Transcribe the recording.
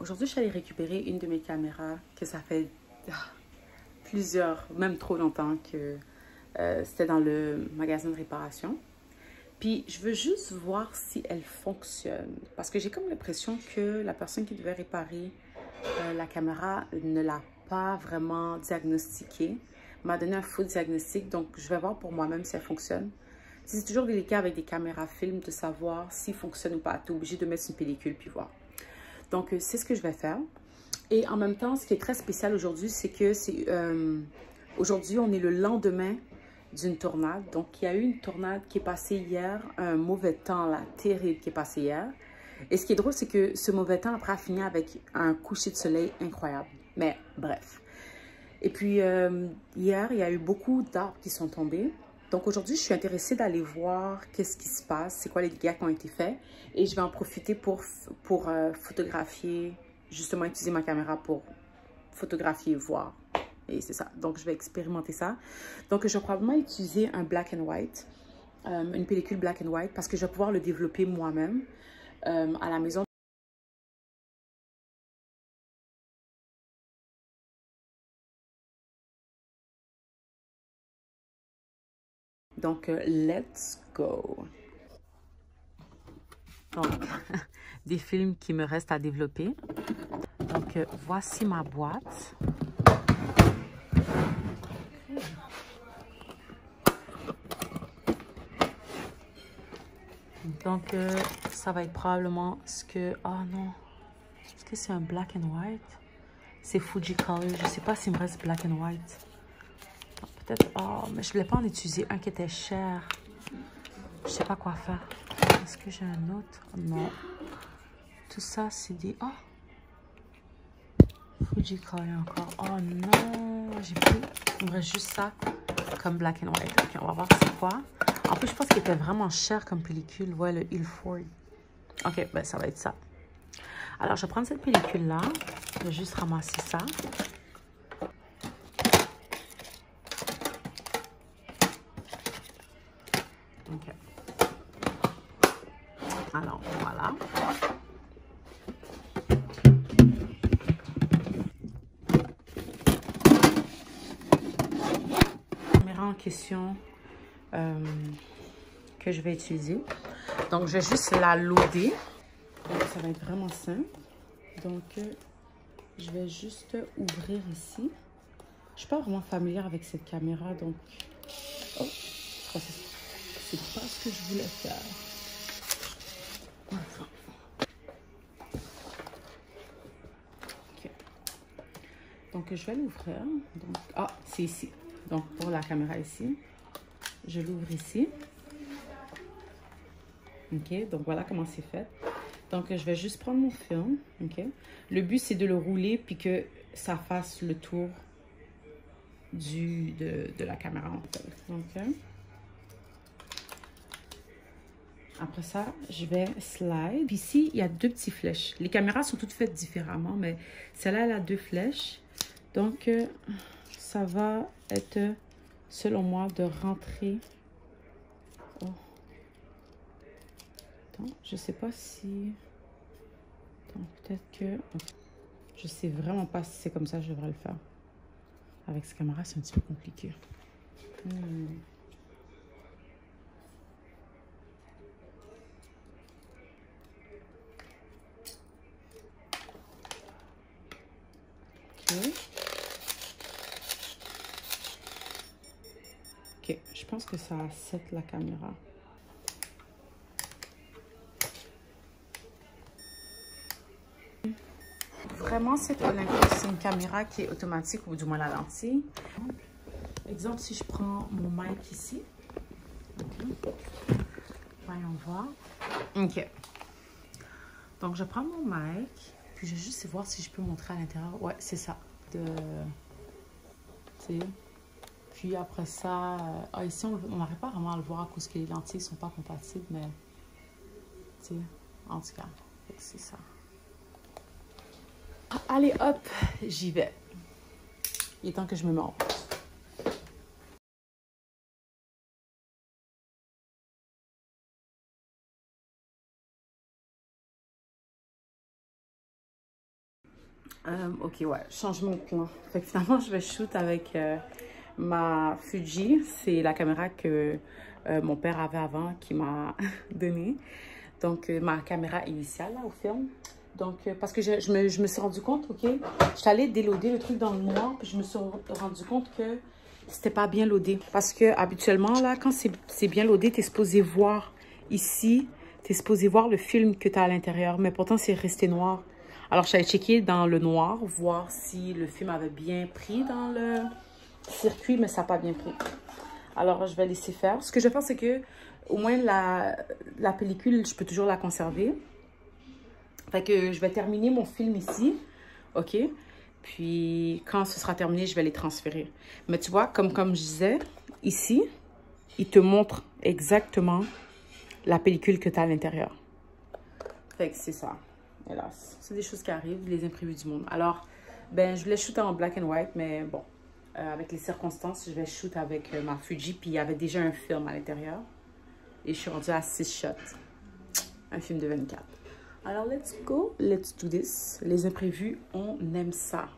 Aujourd'hui, je suis allée récupérer une de mes caméras que ça fait plusieurs, même trop longtemps que c'était dans le magasin de réparation. Puis, je veux juste voir si elle fonctionne. Parce que j'ai comme l'impression que la personne qui devait réparer la caméra ne l'a pas vraiment diagnostiquée. M'a donné un faux diagnostic. Donc, je vais voir pour moi-même si elle fonctionne. C'est toujours délicat avec des caméras film de savoir s'il fonctionne ou pas. Tu es obligé de mettre une pellicule puis voir. Donc, c'est ce que je vais faire. Et en même temps, ce qui est très spécial aujourd'hui, c'est que aujourd'hui, on est le lendemain d'une tornade. Donc, il y a eu une tornade qui est passée hier, un mauvais temps là, terrible qui est passé hier. Et ce qui est drôle, c'est que ce mauvais temps après a fini avec un coucher de soleil incroyable. Mais bref. Et puis, hier, il y a eu beaucoup d'arbres qui sont tombés. Donc, aujourd'hui, je suis intéressée d'aller voir qu'est-ce qui se passe, c'est quoi les dégâts qui ont été faits. Et je vais en profiter pour photographier, justement, utiliser ma caméra pour photographier et voir. Et c'est ça. Donc, je vais expérimenter ça. Donc, je vais probablement utiliser un black and white, une pellicule black and white, parce que je vais pouvoir le développer moi-même à la maison. Donc, let's go. Donc, des films qui me restent à développer. Donc, voici ma boîte. Donc, ça va être probablement ce que... Oh non. Est-ce que c'est un black and white? C'est Fujicolor. Je ne sais pas s'il me reste black and white. Peut-être... Oh, mais je ne voulais pas en utiliser un qui était cher. Je ne sais pas quoi faire. Est-ce que j'ai un autre? Non. Tout ça, c'est des... Oh! Fujicolor encore. Oh non! J'ai pris... Il me reste juste ça comme black and white. Ok, on va voir c'est quoi. En plus, je pense qu'il était vraiment cher comme pellicule. Ouais, le Ilford. Ok, ben ça va être ça. Alors, je vais prendre cette pellicule-là. Je vais juste ramasser ça. Ok. Alors, voilà. La caméra en question que je vais utiliser. Donc, je vais juste la loader. Donc, ça va être vraiment simple. Donc, je vais juste ouvrir ici. Je ne suis pas vraiment familière avec cette caméra, donc... Oh, c'est pas ce que je voulais faire. Enfin. Ok. Donc, je vais l'ouvrir. Donc, ah, c'est ici. Donc, pour la caméra ici, je l'ouvre ici. Ok, donc voilà comment c'est fait. Donc, je vais juste prendre mon film. Ok. Le but, c'est de le rouler puis que ça fasse le tour de la caméra. En fait. Donc, après ça, je vais slide. Puis ici, il y a deux petites flèches. Les caméras sont toutes faites différemment, mais celle-là, elle a deux flèches. Donc, ça va être, selon moi, de rentrer. Oh. Attends, je sais pas si... Attends, peut-être que... Je sais vraiment pas si c'est comme ça que je devrais le faire. Avec cette caméra, c'est un petit peu compliqué. Ok, je pense que ça set la caméra. Vraiment, c'est une caméra qui est automatique, ou du moins la lentille. Exemple, si je prends mon mic ici. Okay. Voyons voir. Ok. Donc, je prends mon mic, puis je vais juste voir si je peux montrer à l'intérieur. Ouais, c'est ça. Puis après ça, ici, on n'arrive pas vraiment à le voir à cause que les lentilles ne sont pas compatibles, mais en tout cas, c'est ça. Allez, hop, j'y vais. Il est temps que je me montre. Ok, ouais, changement de plan. Fait que finalement, je vais shoot avec ma Fuji. C'est la caméra que mon père avait avant, qui m'a donnée. Donc, ma caméra initiale, là, au film. Donc, parce que je me suis rendu compte, ok, j'étais allée déloader le truc dans le noir, puis je me suis rendu compte que c'était pas bien loadé. Parce que habituellement, là, quand c'est bien loadé, t'es supposé voir ici, t'es supposé voir le film que t'as à l'intérieur, mais pourtant, c'est resté noir. Alors, j'allais checker dans le noir, voir si le film avait bien pris dans le circuit, mais ça n'a pas bien pris. Alors, je vais laisser faire. Ce que je vais faire, c'est que au moins la pellicule, je peux toujours la conserver. Fait que je vais terminer mon film ici, ok? Puis, quand ce sera terminé, je vais les transférer. Mais tu vois, comme je disais, ici, il te montre exactement la pellicule que tu as à l'intérieur. Fait que c'est ça. Hélas, c'est des choses qui arrivent, les imprévus du monde. Alors, ben, je voulais shooter en black and white, mais bon, avec les circonstances, je vais shoot avec ma Fuji, puis il y avait déjà un film à l'intérieur. Et je suis rendue à 6 shots. Un film de 24. Alors, let's go, let's do this. Les imprévus, on aime ça.